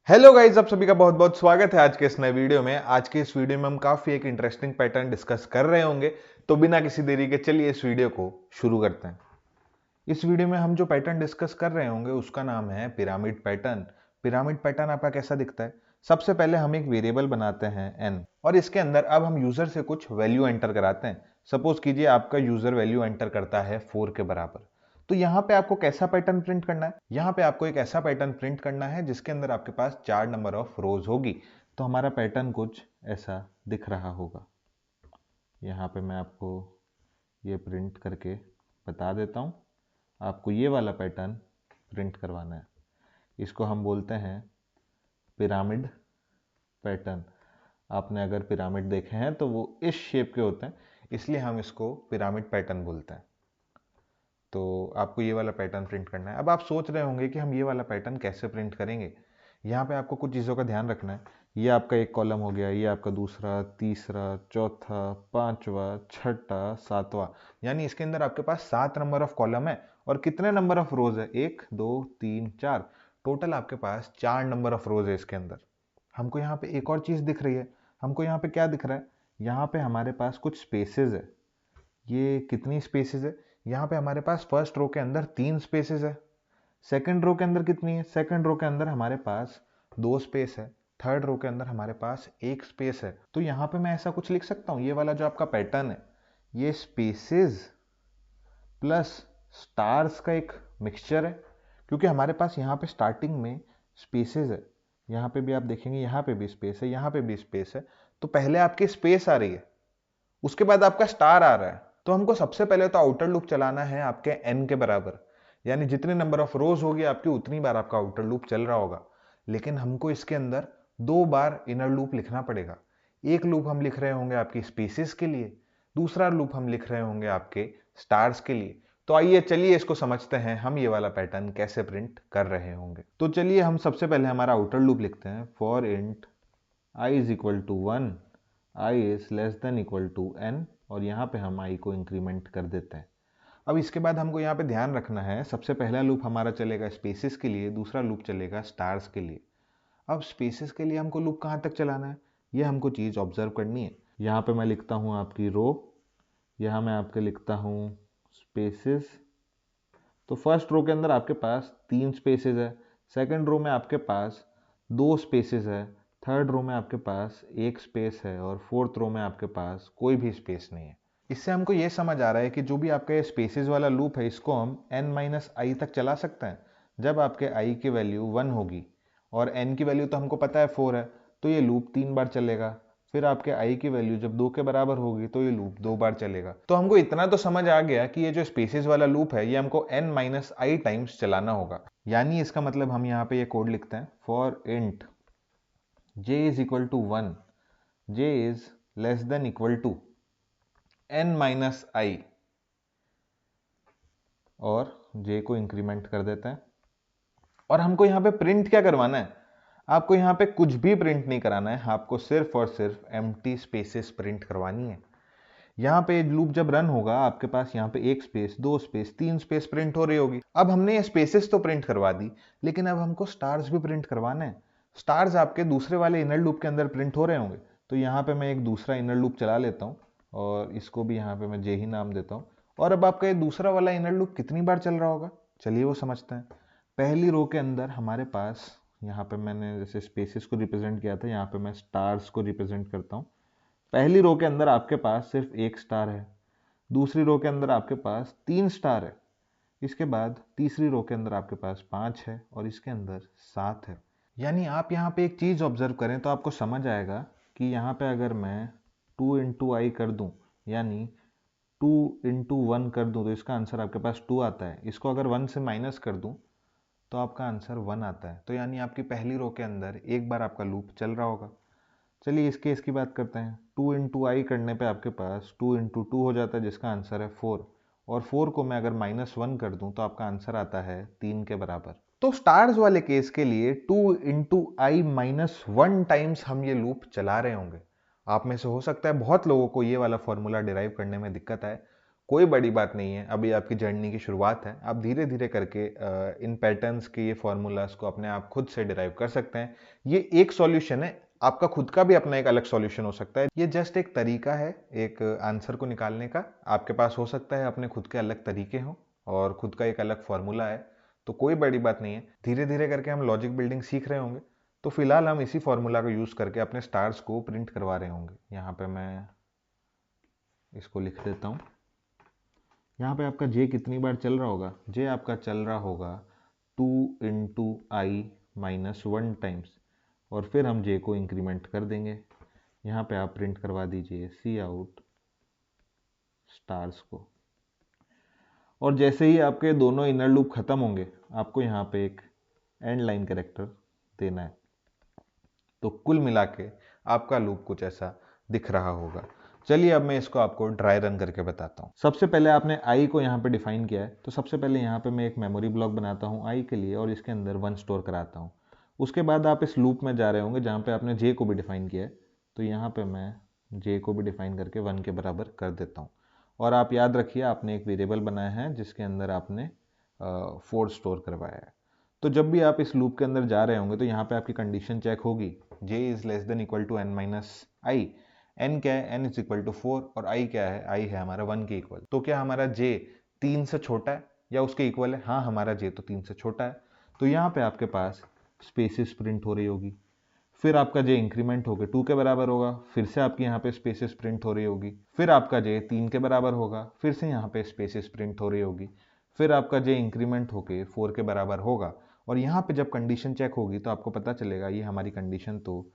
Hello guys, आप सभी का बहुत बहुत स्वागत है आज के इस नए वीडियो में। आज के इस वीडियो में हम काफी एक इंटरेस्टिंग पैटर्न डिस्कस कर रहे होंगे, तो बिना किसी देरी के चलिए इस वीडियो को शुरू करते हैं। इस वीडियो में हम जो पैटर्न डिस्कस कर रहे होंगे उसका नाम है पिरामिड पैटर्न। पिरामिड पैटर्न आपका कैसा दिखता है? सबसे पहले हम एक वेरिएबल बनाते हैं n, और इसके अंदर अब हम यूजर से कुछ वैल्यू एंटर कराते हैं। सपोज कीजिए आपका यूजर वैल्यू एंटर करता है 4 के बराबर। तो यहाँ पे आपको कैसा पैटर्न प्रिंट करना है? यहाँ पे आपको एक ऐसा पैटर्न प्रिंट करना है जिसके अंदर आपके पास 4 नंबर ऑफ रोज होगी। तो हमारा पैटर्न कुछ ऐसा दिख रहा होगा। यहाँ पे मैं आपको ये प्रिंट करके बता देता हूँ। आपको ये वाला पैटर्न प्रिंट करवाना है। इसको हम बोलते हैं पिरामिड पैटर्न। आपने अगर पिरामिड देखे हैं तो वो इस शेप के होते हैं, इसलिए हम इसको पिरामिड पैटर्न बोलते हैं। तो आपको ये वाला पैटर्न प्रिंट करना है। अब आप सोच रहे होंगे कि हम ये वाला पैटर्न कैसे प्रिंट करेंगे। यहाँ पे आपको कुछ चीज़ों का ध्यान रखना है। ये आपका एक कॉलम हो गया, ये आपका दूसरा, तीसरा, चौथा, पांचवा, छठा, सातवां, यानी इसके अंदर आपके पास 7 नंबर ऑफ कॉलम है। और कितने नंबर ऑफ रोज है? 1 2 3 4, टोटल आपके पास 4 नंबर ऑफ रोज है इसके अंदर। हमको यहाँ पे एक और चीज़ दिख रही है। हमको यहाँ पे क्या दिख रहा है? यहाँ पे हमारे पास कुछ स्पेसेस है। ये कितनी स्पेसेस है? यहाँ पे हमारे पास फर्स्ट रो के अंदर 3 स्पेसेस है। सेकंड रो के अंदर कितनी है? सेकंड रो के अंदर हमारे पास 2 स्पेस है। थर्ड रो के अंदर हमारे पास 1 स्पेस है। तो यहाँ पे मैं ऐसा कुछ लिख सकता हूँ, ये वाला जो आपका पैटर्न है, ये स्पेसेस प्लस स्टार्स का एक मिक्सचर है। क्योंकि हमारे पास यहाँ पे स्टार्टिंग में स्पेसेस है। यहाँ पे भी आप देखेंगे, यहाँ पे भी स्पेस है, यहाँ पे भी स्पेस है। तो पहले आपकी स्पेस आ रही है, उसके बाद आपका स्टार आ रहा है। तो हमको सबसे पहले तो आउटर लूप चलाना है आपके n के बराबर, यानी जितने नंबर ऑफ रोज होगी आपकी उतनी बार आपका आउटर लूप चल रहा होगा। लेकिन हमको इसके अंदर 2 बार इनर लूप लिखना पड़ेगा। एक लूप हम लिख रहे होंगे आपकी स्पीसीज के लिए, दूसरा लूप हम लिख रहे होंगे आपके स्टार्स के लिए। तो आइए चलिए इसको समझते हैं, हम ये वाला पैटर्न कैसे प्रिंट कर रहे होंगे। तो चलिए हम सबसे पहले हमारा आउटर लूप लिखते हैं। For int i is equal to 1, i is less than equal to n, और यहाँ पे हम i को इंक्रीमेंट कर देते हैं। अब इसके बाद हमको यहाँ पे ध्यान रखना है, सबसे पहला लूप हमारा चलेगा स्पेसिस के लिए, दूसरा लूप चलेगा स्टार्स के लिए। अब स्पेसिस के लिए हमको लूप कहाँ तक चलाना है, ये हमको चीज़ ऑब्जर्व करनी है। यहाँ पे मैं लिखता हूँ आपकी रो, यहाँ मैं आपके लिखता हूँ स्पेसिस। तो फर्स्ट रो के अंदर आपके पास 3 स्पेसेस है, सेकंड रो में आपके पास 2 स्पेसेस है, थर्ड रो में आपके पास 1 स्पेस है, और फोर्थ रो में आपके पास कोई भी स्पेस नहीं है। इससे हमको ये समझ आ रहा है कि जो भी आपका ये स्पेसेस वाला लूप है, इसको हम n-i तक चला सकते हैं। जब आपके i की वैल्यू 1 होगी और n की वैल्यू तो हमको पता है 4 है, तो ये लूप 3 बार चलेगा। फिर आपके i की वैल्यू जब 2 के बराबर होगी तो ये लूप 2 बार चलेगा। तो हमको इतना तो समझ आ गया कि ये जो स्पेसिस वाला लूप है ये हमको n-i टाइम्स चलाना होगा। यानी इसका मतलब हम यहाँ पे ये कोड लिखते हैं, for int j is equal to 1, j is less than equal to n-i, और j को इंक्रीमेंट कर देते हैं। और हमको यहाँ पे प्रिंट क्या करवाना है? आपको यहाँ पे कुछ भी प्रिंट नहीं कराना है, आपको सिर्फ और सिर्फ एम्प्टी स्पेसेस प्रिंट करवानी है। यहाँ पे लूप जब रन होगा आपके पास यहाँ पे 1 स्पेस, 2 स्पेस, 3 स्पेस प्रिंट हो रही होगी। अब हमने ये स्पेसेस तो प्रिंट करवा दी, लेकिन अब हमको स्टार्स भी प्रिंट करवाना है। स्टार्स आपके दूसरे वाले इनर लूप के अंदर प्रिंट हो रहे होंगे। तो यहाँ पे मैं एक दूसरा इनर लूप चला लेता हूँ, और इसको भी यहाँ पे मैं जे ही नाम देता हूँ। और अब आपका ये दूसरा वाला इनर लूप कितनी बार चल रहा होगा, चलिए वो समझते हैं। पहली रो के अंदर हमारे पास, यहाँ पे मैंने जैसे स्पेसेस को रिप्रेजेंट किया था, यहाँ पे मैं स्टार्स को रिप्रेजेंट करता हूँ। पहली रो के अंदर आपके पास सिर्फ 1 स्टार है, दूसरी रो के अंदर आपके पास 3 स्टार है, इसके बाद तीसरी रो के अंदर आपके पास 5 है, और इसके अंदर 7 है। यानी आप यहाँ पे एक चीज़ ऑब्जर्व करें तो आपको समझ आएगा कि यहाँ पे अगर मैं 2 इंटू आई कर दूँ, यानी 2 इंटू 1 कर दूँ, तो इसका आंसर आपके पास 2 आता है। इसको अगर 1 से माइनस कर दूँ तो आपका आंसर 1 आता है। तो यानी आपकी पहली रो के अंदर एक बार आपका लूप चल रहा होगा। चलिए इस केस की बात करते हैं। 2 इंटू आई करने पे आपके पास 2 इंटू 2 हो जाता है, जिसका आंसर है 4। और 4 को मैं अगर -1 कर दूं तो आपका आंसर आता है 3 के बराबर। तो स्टार्स वाले केस के लिए 2 इंटू आई -1 टाइम्स हम ये लूप चला रहे होंगे। आप में से हो सकता है बहुत लोगों को ये वाला फॉर्मूला डिराइव करने में दिक्कत आए। कोई बड़ी बात नहीं है, अभी आपकी जर्नी की शुरुआत है। आप धीरे धीरे करके इन पैटर्न्स के ये फॉर्मूलाज को अपने आप खुद से डिराइव कर सकते हैं। ये एक सॉल्यूशन है, आपका खुद का भी अपना एक अलग सॉल्यूशन हो सकता है। ये जस्ट एक तरीका है एक आंसर को निकालने का। आपके पास हो सकता है अपने खुद के अलग तरीके हों और खुद का एक अलग फॉर्मूला है, तो कोई बड़ी बात नहीं है। धीरे धीरे करके हम लॉजिक बिल्डिंग सीख रहे होंगे, तो फिलहाल हम इसी फॉर्मूला को यूज करके अपने स्टार्स को प्रिंट करवा रहे होंगे। यहाँ पे मैं इसको लिख देता हूँ। यहाँ पे आपका जे कितनी बार चल रहा होगा? जे आपका चल रहा होगा 2 × i-1 टाइम्स, और फिर हम जे को इंक्रीमेंट कर देंगे। यहाँ पे आप प्रिंट करवा दीजिए सी आउट स्टार्स को, और जैसे ही आपके दोनों इनर लूप खत्म होंगे, आपको यहाँ पे एक एंड लाइन कैरेक्टर देना है। तो कुल मिला के आपका लूप कुछ ऐसा दिख रहा होगा। चलिए अब मैं इसको आपको ड्राई रन करके बताता हूँ। सबसे पहले आपने i को यहाँ पे डिफाइन किया है, तो सबसे पहले यहाँ पे मैं एक मेमोरी ब्लॉक बनाता हूँ i के लिए और इसके अंदर 1 स्टोर कराता हूँ। उसके बाद आप इस लूप में जा रहे होंगे जहाँ पे आपने j को भी डिफाइन किया है, तो यहाँ पे मैं j को भी डिफाइन करके 1 के बराबर कर देता हूँ। और आप याद रखिए आपने एक वेरिएबल बनाया है जिसके अंदर आपने 4 स्टोर करवाया है। तो जब भी आप इस लूप के अंदर जा रहे होंगे तो यहाँ पे आपकी कंडीशन चेक होगी, j is less than equal to n minus i. n क्या है? n इज इक्वल टू 4, और i क्या है? i है हमारा 1 के इक्वल। तो क्या हमारा j 3 से छोटा है या उसके इक्वल है? हाँ, हमारा j तो 3 से छोटा है। तो यहाँ पे आपके पास स्पेसिस प्रिंट हो रही होगी, फिर आपका j इंक्रीमेंट होकर 2 के बराबर होगा, फिर से आपकी यहाँ पे स्पेसिस प्रिंट हो रही होगी, फिर आपका j 3 के बराबर होगा, फिर से यहाँ पे स्पेसिस प्रिंट हो रही होगी, फिर आपका j इंक्रीमेंट होके 4 के बराबर होगा, और यहाँ पे जब कंडीशन चेक होगी तो आपको पता चलेगा ये हमारी कंडीशन तो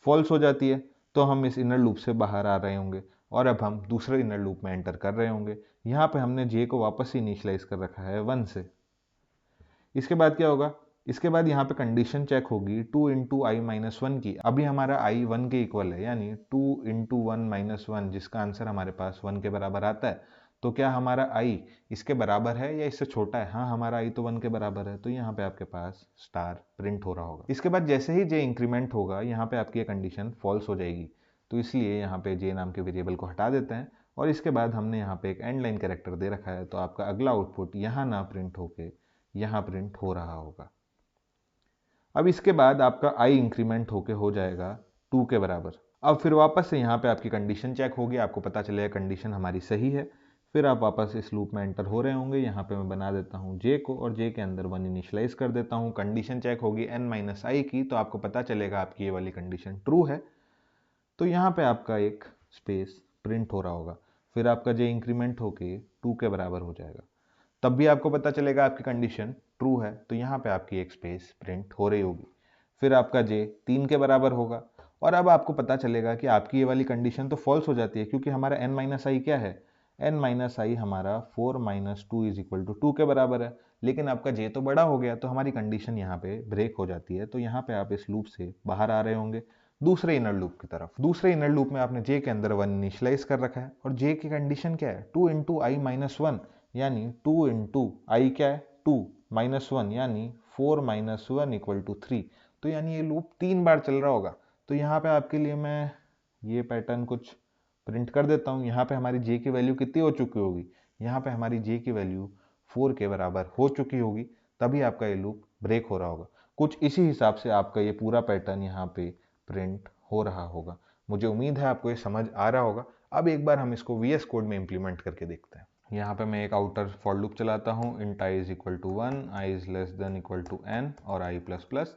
फॉल्स हो जाती है। तो हम इस इनर लूप से बाहर आ रहे होंगे और अब हम दूसरे इनर लूप में एंटर कर रहे होंगे। यहाँ पे हमने j को वापस ही इनिशियलाइज कर रखा है 1 से। इसके बाद क्या होगा? इसके बाद यहाँ पे कंडीशन चेक होगी 2 × i-1 की। अभी हमारा i 1 के इक्वल है, यानी 2 × 1 - 1, जिसका आंसर हमारे पास 1 के बराबर आता है। तो क्या हमारा i इसके बराबर है या इससे छोटा है? हाँ, हमारा i तो 1 के बराबर है, तो यहाँ पे आपके पास स्टार प्रिंट हो रहा होगा। इसके बाद जैसे ही j इंक्रीमेंट होगा, यहाँ पे आपकी कंडीशन फॉल्स हो जाएगी, तो इसलिए यहाँ पे j नाम के वेरिएबल को हटा देते हैं, और इसके बाद हमने यहाँ पे एक एंड लाइन कैरेक्टर दे रखा है, तो आपका अगला आउटपुट यहाँ ना प्रिंट होके यहाँ प्रिंट हो रहा होगा। अब इसके बाद आपका i इंक्रीमेंट होके हो जाएगा 2 के बराबर। अब फिर वापस से यहाँ पे आपकी कंडीशन चेक होगी, आपको पता चलेगा कंडीशन हमारी सही है। फिर आप वापस इस लूप में एंटर हो रहे होंगे। यहाँ पे मैं बना देता हूँ j को, और j के अंदर 1 इनिशियलाइज कर देता हूँ। कंडीशन चेक होगी n - i की, तो आपको पता चलेगा आपकी ये वाली कंडीशन ट्रू है। तो यहाँ पे आपका एक स्पेस प्रिंट हो रहा होगा। फिर आपका j इंक्रीमेंट होके 2 के बराबर हो जाएगा, तब भी आपको पता चलेगा आपकी कंडीशन ट्रू है, तो यहाँ पे आपकी एक स्पेस प्रिंट हो रही होगी। फिर आपका j 3 के बराबर होगा, और अब आपको पता चलेगा कि आपकी ये वाली कंडीशन तो फॉल्स हो जाती है, क्योंकि हमारा n - i क्या है? n - i हमारा 4 - 2 इज इक्वल टू 2 के बराबर है। लेकिन आपका j तो बड़ा हो गया, तो हमारी कंडीशन यहाँ पे ब्रेक हो जाती है। तो यहाँ पे आप इस लूप से बाहर आ रहे होंगे दूसरे इनर लूप की तरफ। दूसरे इनर लूप में आपने j के अंदर 1 इनिशियलाइज कर रखा है, और j की कंडीशन क्या है? 2 × i - 1, यानी 2 × i क्या है? 2 - 1, यानी 4 - 1 इक्वल टू 3। तो यानी ये लूप 3 बार चल रहा होगा। तो यहाँ पे आपके लिए मैं ये पैटर्न कुछ प्रिंट कर देता हूँ। यहाँ पे हमारी j की वैल्यू कितनी हो चुकी होगी? यहाँ पे हमारी j की वैल्यू 4 के बराबर हो चुकी होगी, तभी आपका ये लूप ब्रेक हो रहा होगा। कुछ इसी हिसाब से आपका ये पूरा पैटर्न यहाँ पे प्रिंट हो रहा होगा। मुझे उम्मीद है आपको ये समझ आ रहा होगा। अब एक बार हम इसको VS कोड में इम्प्लीमेंट करके देखते हैं। यहाँ पे मैं एक आउटर फॉर लूप चलाता हूँ, int i is equal to 1, i is less than equal to n और i प्लस प्लस।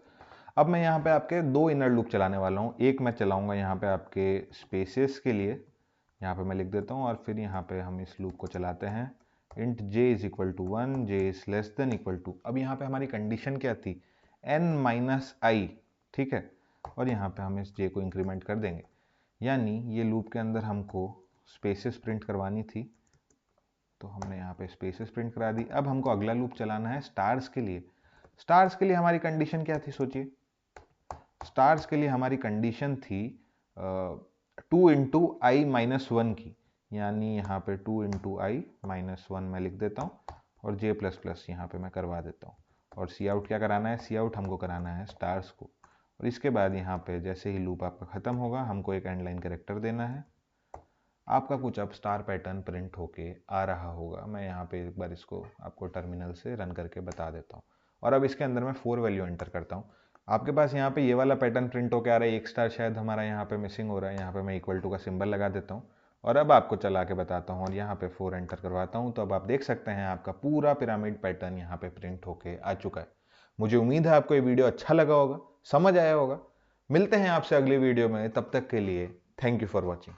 अब मैं यहाँ पे आपके 2 इनर लूप चलाने वाला हूँ। एक मैं चलाऊंगा यहाँ पे आपके स्पेसेस के लिए, यहाँ पे मैं लिख देता हूँ, और फिर यहाँ पे हम इस लूप को चलाते हैं int j is equal to 1, j is less than equal to. अब यहाँ पे हमारी कंडीशन क्या थी? n - i, ठीक है। और यहाँ पे हम इस j को इंक्रीमेंट कर देंगे, यानी ये लूप के अंदर हमको स्पेसेस प्रिंट करवानी थी, तो हमने यहाँ पे स्पेसेस प्रिंट करा दी। अब हमको अगला लूप चलाना है स्टार्स के लिए। स्टार्स के लिए हमारी कंडीशन क्या थी? सोचिए, स्टार्स के लिए हमारी कंडीशन थी 2 × i - 1 की, यानी यहाँ पे 2 × i - 1 मैं लिख देता हूँ, और j प्लस प्लस यहाँ पे मैं करवा देता हूँ। और सी आउट क्या कराना है? सी आउट हमको कराना है स्टार्स को। और इसके बाद यहाँ पे जैसे ही लूप आपका ख़त्म होगा, हमको एक एंड लाइन कैरेक्टर देना है। आपका कुछ अब स्टार पैटर्न प्रिंट होके आ रहा होगा। मैं यहाँ पे एक बार इसको आपको टर्मिनल से रन करके बता देता हूँ। और अब इसके अंदर मैं 4 वैल्यू एंटर करता हूँ। आपके पास यहाँ पे ये वाला पैटर्न प्रिंट होके आ रहा है, 1 स्टार शायद हमारा यहाँ पे मिसिंग हो रहा है। यहाँ पे मैं इक्वल टू का सिंबल लगा देता हूँ और अब आपको चला के बताता हूँ और यहाँ पे 4 एंटर करवाता हूँ। तो अब आप देख सकते हैं आपका पूरा पिरामिड पैटर्न यहाँ पे प्रिंट होके आ चुका है। मुझे उम्मीद है आपको ये वीडियो अच्छा लगा होगा, समझ आया होगा। मिलते हैं आपसे अगली वीडियो में, तब तक के लिए थैंक यू फॉर वॉचिंग।